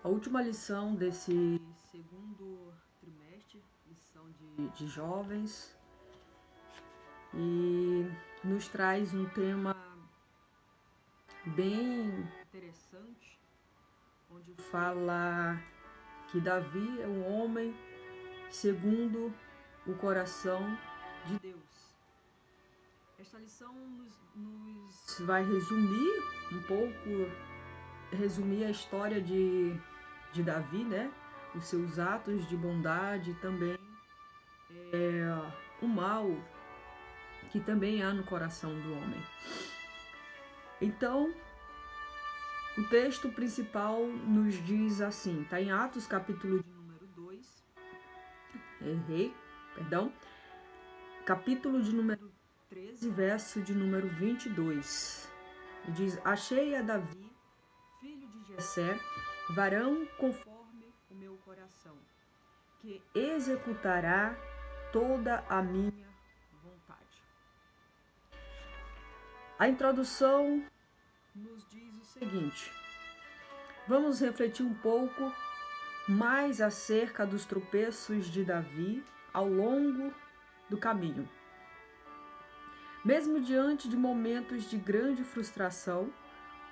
A última lição desse segundo trimestre, lição de jovens, e nos traz um tema bem interessante, onde fala que Davi é um homem segundo o coração de Deus. Esta lição nos vai resumir um pouco, resumir a história de Davi, né? Os seus atos de bondade, também o mal que também há no coração do homem. Então, o texto principal nos diz assim, está em Atos capítulo de número 2, capítulo de número 13, verso de número 22. E diz: Achei a Davi, filho de Jessé, varão conforme o meu coração, que executará toda a minha vontade. A introdução nos diz o seguinte: vamos refletir um pouco mais acerca dos tropeços de Davi ao longo do caminho. Mesmo diante de momentos de grande frustração,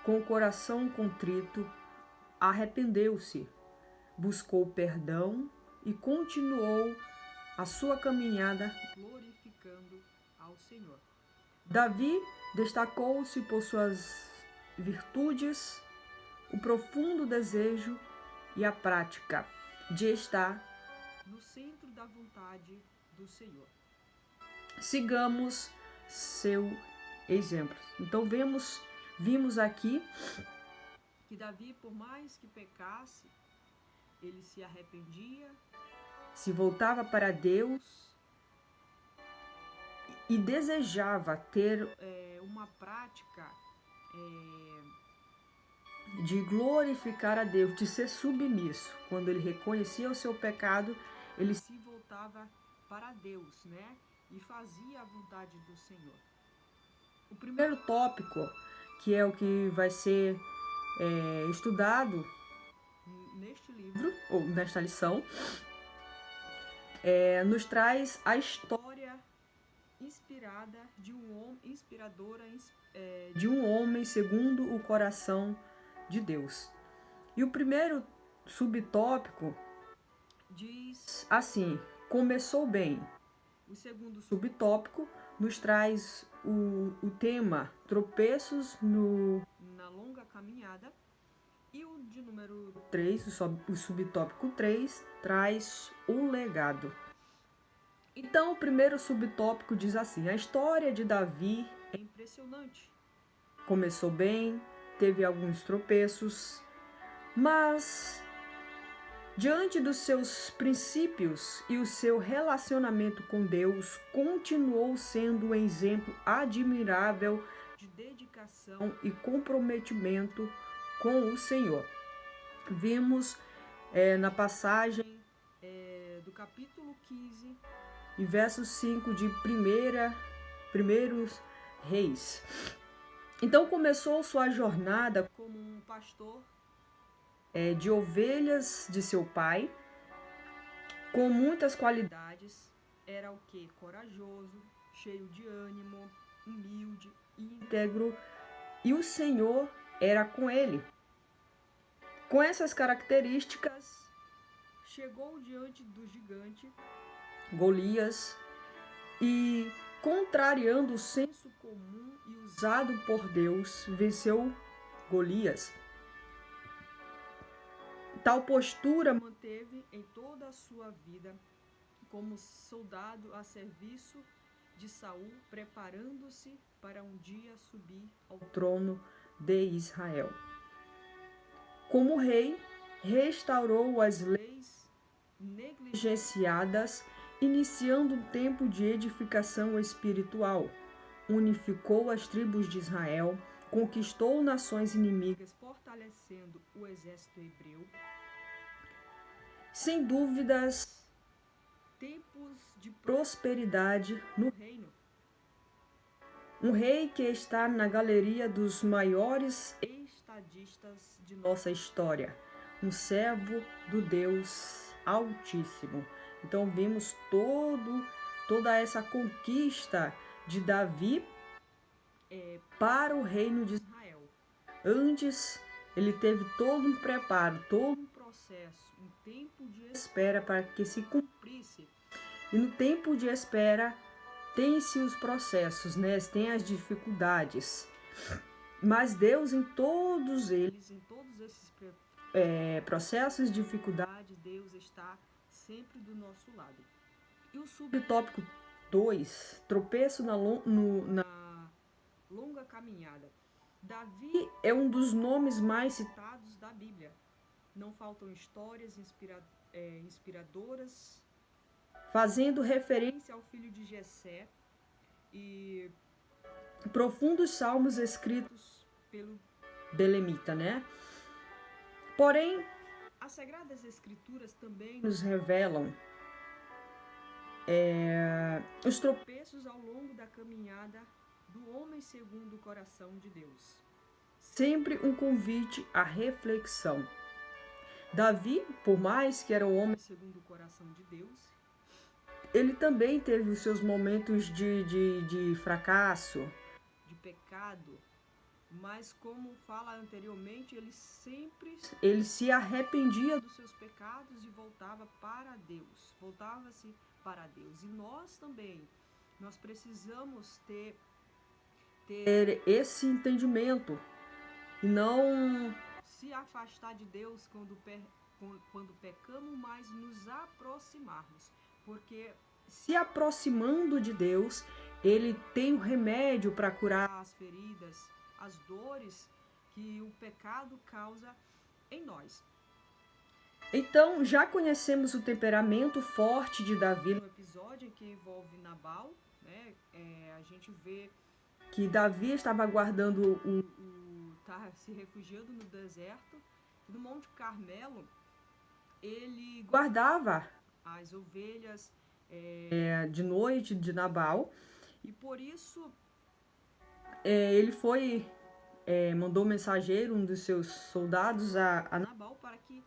com o coração contrito, arrependeu-se, buscou perdão e continuou a sua caminhada glorificando ao Senhor. Davi destacou-se por suas virtudes, o profundo desejo e a prática de estar no centro da vontade do Senhor. Sigamos seu exemplo. Então vimos aqui que Davi, por mais que pecasse, ele se arrependia, se voltava para Deus e desejava ter uma prática de glorificar a Deus, de ser submisso. Quando ele reconhecia o seu pecado, ele se voltava para Deus, né? E fazia a vontade do Senhor. O primeiro tópico, que é o que vai ser estudado neste livro, ou nesta lição, nos traz a história inspiradora de um homem segundo o coração de Deus. E o primeiro subtópico diz assim: começou bem. O segundo subtópico nos traz o tema tropeços na longa caminhada. E o de número 3, o subtópico 3, traz o legado. Então, o primeiro subtópico diz assim: a história de Davi é impressionante. Começou bem, teve alguns tropeços, mas diante dos seus princípios e o seu relacionamento com Deus, continuou sendo um exemplo admirável de dedicação e comprometimento com o Senhor. Vimos na passagem do capítulo 15 e verso 5 de Primeiros Reis. Então começou sua jornada como um pastor de ovelhas de seu pai, com muitas qualidades. Era o que? Corajoso, cheio de ânimo, humilde, íntegro, e o Senhor era com ele. Com essas características, chegou diante do gigante Golias e, contrariando o senso comum e usado por Deus, venceu Golias. Tal postura manteve em toda a sua vida como soldado a serviço de Saul, preparando-se para um dia subir ao trono de Israel. Como rei, restaurou as leis negligenciadas, iniciando um tempo de edificação espiritual. Unificou as tribos de Israel, conquistou nações inimigas, fortalecendo o exército hebreu. Sem dúvidas, tempos de prosperidade no reino. Um rei que está na galeria dos maiores estadistas de nossa história. um servo do Deus Altíssimo. Então vimos toda essa conquista de Davi para o reino de Israel. Antes, ele teve todo um preparo, todo um processo, um tempo de espera para que se cumprisse. E no tempo de espera, tem-se os processos, né? Tem as dificuldades. Mas Deus, em todos esses processos de dificuldade, Deus está sempre do nosso lado. E o subtópico 2, tropeço na longa caminhada. Davi é um dos nomes mais citados da Bíblia. Não faltam histórias inspiradoras, fazendo referência ao filho de Jessé e profundos salmos escritos pelo belemita, né? Porém, as Sagradas Escrituras também nos revelam os tropeços ao longo da caminhada do homem segundo o coração de Deus. Sempre um convite à reflexão. Davi, por mais que era o homem segundo o coração de Deus, ele também teve os seus momentos de fracasso, de pecado, mas como fala anteriormente, ele se arrependia dos seus pecados e voltava-se para Deus. E nós também, nós precisamos ter esse entendimento e não se afastar de Deus quando pecamos, mas nos aproximarmos, porque se aproximando de Deus, Ele tem o remédio para curar as feridas, as dores que o pecado causa em nós. Então, já conhecemos o temperamento forte de Davi no episódio que envolve Nabal, né? A gente vê que Davi estava aguardando se refugiando no deserto. No Monte Carmelo, ele guardava as ovelhas de noite de Nabal, e por isso ele mandou mensageiro, um dos seus soldados, a Nabal, para que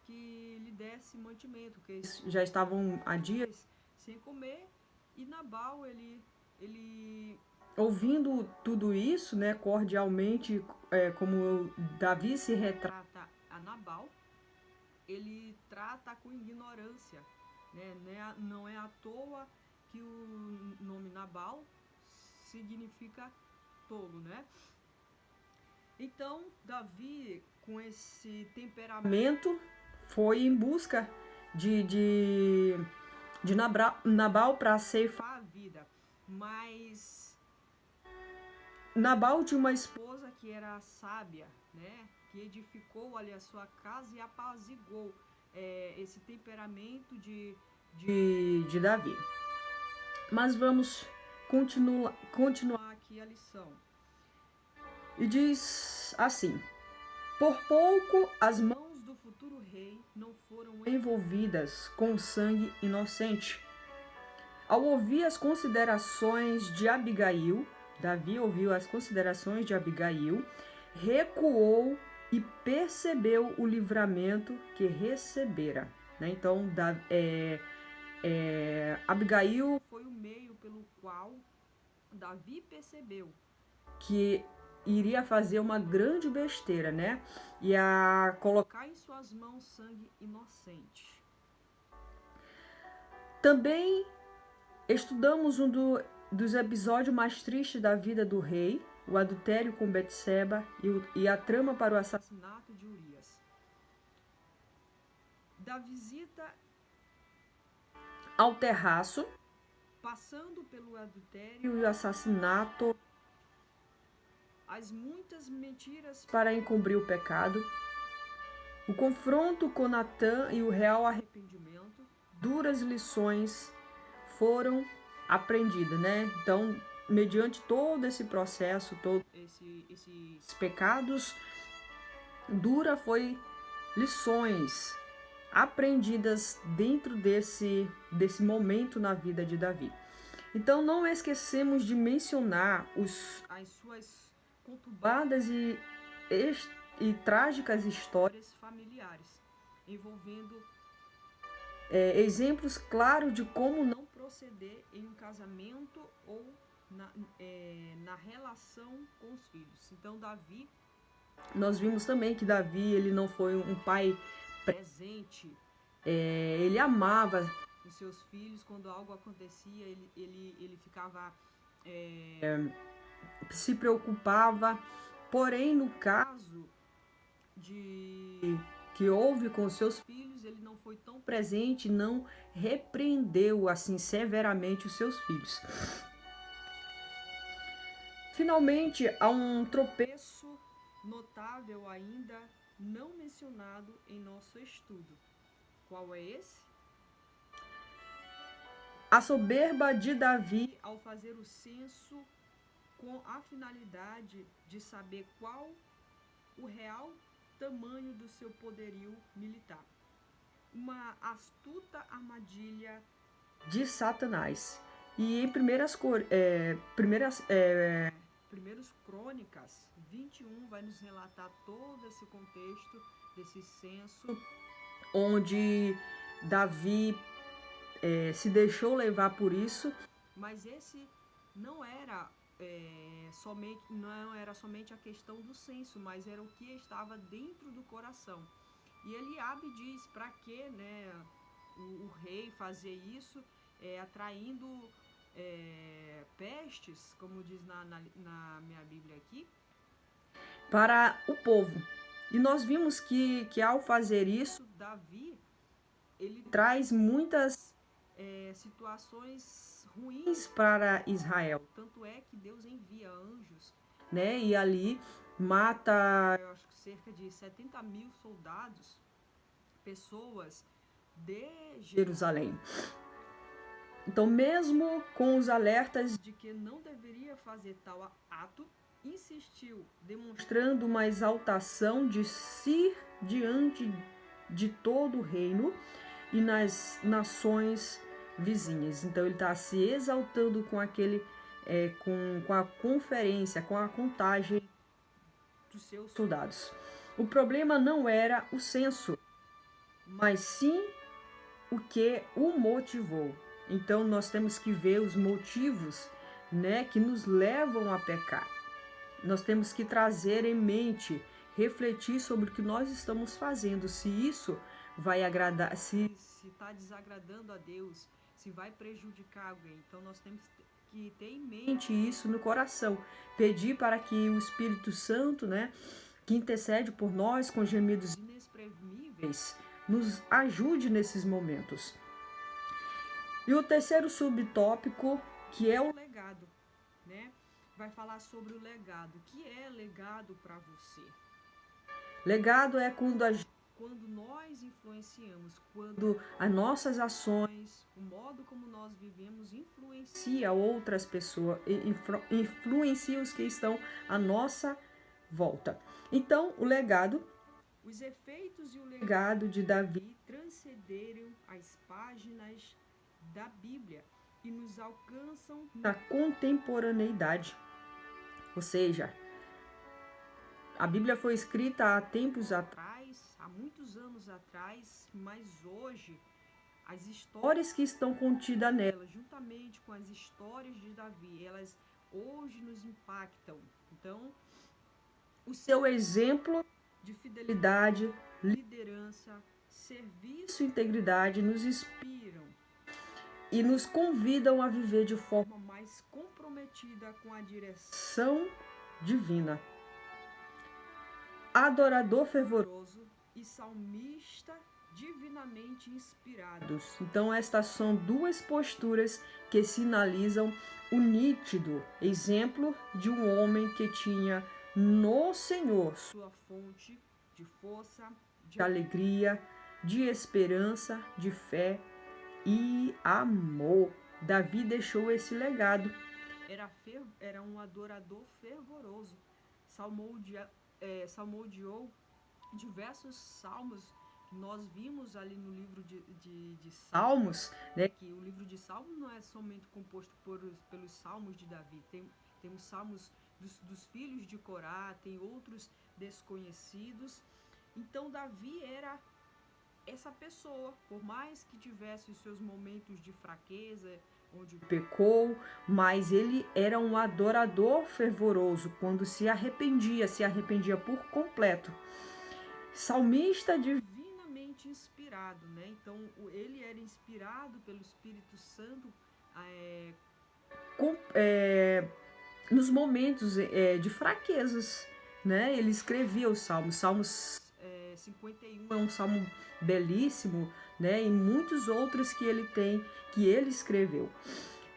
lhe desse mantimento, porque eles já estavam há dias sem comer, e Nabal, ele ouvindo tudo isso, né, cordialmente, como Davi se retrata a Nabal, ele trata com ignorância, né? Não é à toa que o nome Nabal significa tolo, né? Então, Davi, com esse temperamento, foi em busca de Nabal para ceifar a vida. Mas Nabal tinha uma esposa que era sábia, né? Que edificou ali a sua casa e apaziguou esse temperamento de Davi. Mas vamos continuar aqui a lição. E diz assim: por pouco as mãos do futuro rei não foram envolvidas com sangue inocente. Ao ouvir as considerações de Abigail, Davi ouviu as considerações de Abigail, recuou e percebeu o livramento que recebera, né? Então, Abigail foi o meio pelo qual Davi percebeu que iria fazer uma grande besteira, né? E a colocar em suas mãos sangue inocente. Também estudamos dos episódios mais tristes da vida do rei, o adultério com Betseba e a trama para o assassinato de Urias. Da visita ao terraço, passando pelo adultério e o assassinato, as muitas mentiras para encobrir o pecado, o confronto com Natã e o real arrependimento, duras lições foram aprendidas, né? Então, mediante todo esse processo, todos esses pecados, foi lições aprendidas dentro desse momento na vida de Davi. Então, não esquecemos de mencionar as suas conturbadas e trágicas histórias familiares. envolvendo exemplos claros de como não proceder em um casamento ou na relação com os filhos. Então, Davi, nós vimos também que Davi, ele não foi um pai presente, ele amava os seus filhos. Quando algo acontecia, ele ficava, se preocupava. Porém, no caso que houve com seus filhos, ele não foi tão presente, não repreendeu assim severamente os seus filhos. Finalmente, há um tropeço notável ainda não mencionado em nosso estudo. Qual é esse? A soberba de Davi ao fazer o censo com a finalidade de saber qual o real tamanho do seu poderio militar. Uma astuta armadilha de Satanás. E em Primeiros Crônicas 21 vai nos relatar todo esse contexto desse censo, onde Davi se deixou levar por isso, mas esse não era somente a questão do censo, mas era o que estava dentro do coração. E Eliabe diz para que, né, o rei fazer isso, atraindo pestes, como diz na minha Bíblia aqui, para o povo. E nós vimos que ao fazer isso, Davi, ele traz muitas situações ruins para Israel. Tanto é que Deus envia anjos, né? E ali mata, eu acho que cerca de 70.000 soldados, pessoas de Jerusalém. Então, mesmo com os alertas de que não deveria fazer tal ato, insistiu, demonstrando uma exaltação de si diante de todo o reino e nas nações vizinhas. Então ele está se exaltando com aquele, com a conferência, com a contagem dos seus soldados. O problema não era o censo, mas sim o que o motivou. Então nós temos que ver os motivos, né, que nos levam a pecar. Nós temos que trazer em mente, refletir sobre o que nós estamos fazendo, se isso vai agradar, se está desagradando a Deus, se vai prejudicar alguém. Então nós temos que ter em mente isso no coração, pedir para que o Espírito Santo, né, que intercede por nós com gemidos inexprimíveis, nos ajude nesses momentos. E o terceiro subtópico, que é o legado, né? Vai falar sobre o legado. O que é legado para você? Legado é quando nós influenciamos, quando as nossas ações, o modo como nós vivemos influencia outras pessoas, influencia os que estão à nossa volta. Então, o legado, os efeitos e o legado de Davi transcenderam as páginas da Bíblia e nos alcançam na contemporaneidade. Ou seja, a Bíblia foi escrita há tempos atrás, há muitos anos atrás, mas hoje as histórias que estão contidas nela, juntamente com as histórias de Davi, elas hoje nos impactam. Então, o seu exemplo de fidelidade, liderança, serviço e integridade nos inspiram e nos convidam a viver de forma mais comprometida com a direção divina. Adorador fervoroso e salmista divinamente inspirados. Então, estas são duas posturas que sinalizam o nítido exemplo de um homem que tinha no Senhor sua fonte de força, de alegria, de esperança, de fé e amor. Davi deixou esse legado. Era um adorador fervoroso. Salmodiou diversos salmos que nós vimos ali no livro de Salmos, né? Que o livro de Salmos não é somente composto pelos salmos de Davi. Tem os salmos dos filhos de Corá, tem outros desconhecidos. Então Davi era essa pessoa, por mais que tivesse os seus momentos de fraqueza, onde pecou, mas ele era um adorador fervoroso quando se arrependia por completo. Salmista divinamente inspirado, né? Então ele era inspirado pelo Espírito Santo nos momentos de fraquezas, né? Ele escrevia os salmos. Salmos 51 é um salmo belíssimo, né? E muitos outros que ele escreveu.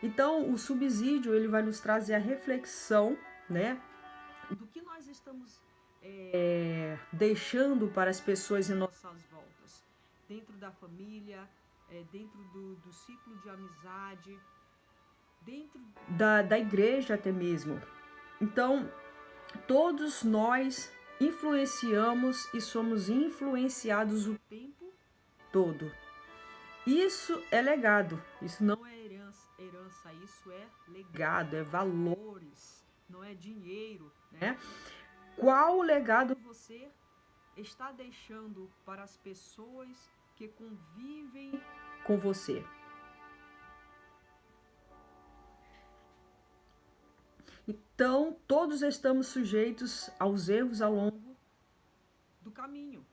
Então, o subsídio ele vai nos trazer a reflexão, né? Do que nós estamos deixando para as pessoas em nossas voltas, dentro da família, dentro do ciclo de amizade, dentro da igreja até mesmo. Então, todos nós influenciamos e somos influenciados o tempo todo. Isso é legado, isso não é herança, isso é legado, é valores, não é dinheiro, né? Qual legado você está deixando para as pessoas que convivem com você? Então, todos estamos sujeitos aos erros ao longo do caminho.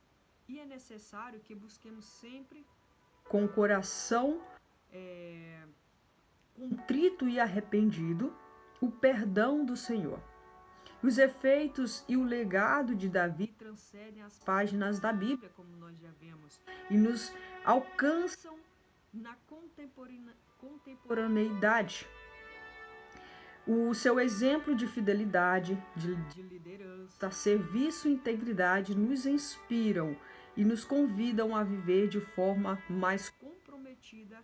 E é necessário que busquemos sempre com o coração contrito e arrependido o perdão do Senhor. Os efeitos e o legado de Davi transcendem as páginas da Bíblia, como nós já vemos, e nos alcançam na contemporaneidade. O seu exemplo de fidelidade, de liderança, serviço e integridade nos inspiram e nos convidam a viver de forma mais comprometida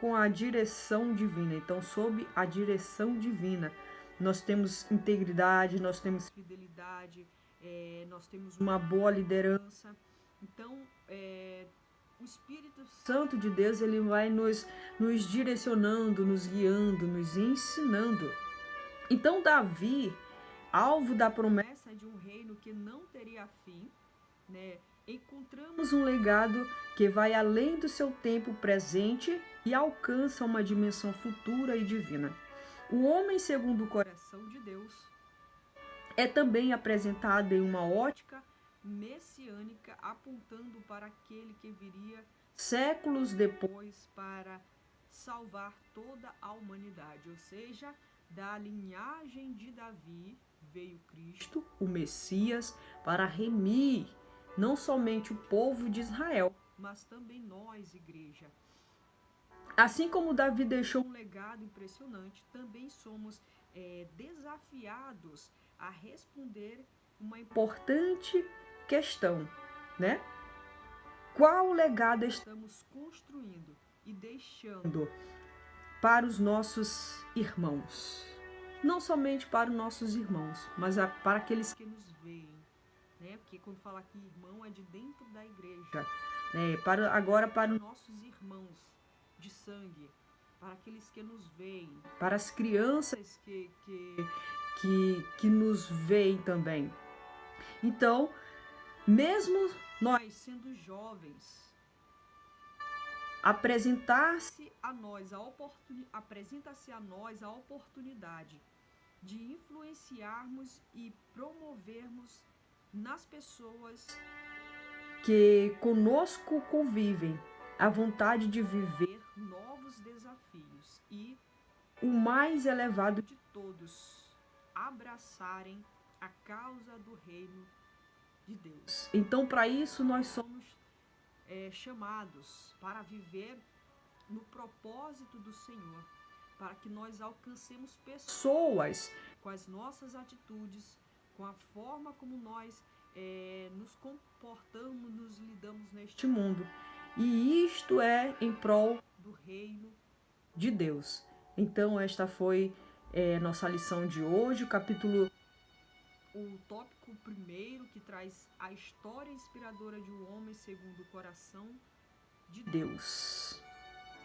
com a direção divina. Então, sob a direção divina, nós temos integridade, nós temos fidelidade, nós temos uma boa liderança. Então, o Espírito Santo de Deus ele vai nos direcionando, nos guiando, nos ensinando. Então, Davi, alvo da promessa de um reino que não teria fim, né? Encontramos um legado que vai além do seu tempo presente e alcança uma dimensão futura e divina. O homem segundo o coração de Deus é também apresentado em uma ótica messiânica, apontando para aquele que viria séculos depois para salvar toda a humanidade. Ou seja, da linhagem de Davi veio Cristo, o Messias, para remir não somente o povo de Israel, mas também nós, igreja. Assim como Davi deixou um legado impressionante, também somos desafiados a responder uma importante questão, né? Qual legado estamos construindo e deixando para os nossos irmãos? Não somente para os nossos irmãos, mas para aqueles que nos veem, né? Porque quando fala aqui irmão é de dentro da igreja, né? Agora para os nossos irmãos de sangue, para aqueles que nos veem, para as crianças que nos veem também. Então, mesmo nós sendo jovens, apresenta-se a nós a oportunidade de influenciarmos e promovermos nas pessoas que conosco convivem a vontade de viver novos desafios e o mais elevado de todos, abraçarem a causa do reino de Deus. Então, para isso, nós somos chamados para viver no propósito do Senhor, para que nós alcancemos pessoas com as nossas atitudes, com a forma como nós nos comportamos, nos lidamos neste mundo. E isto é em prol do reino de Deus. Então, esta foi nossa lição de hoje, o tópico primeiro, que traz a história inspiradora de um homem segundo o coração de Deus.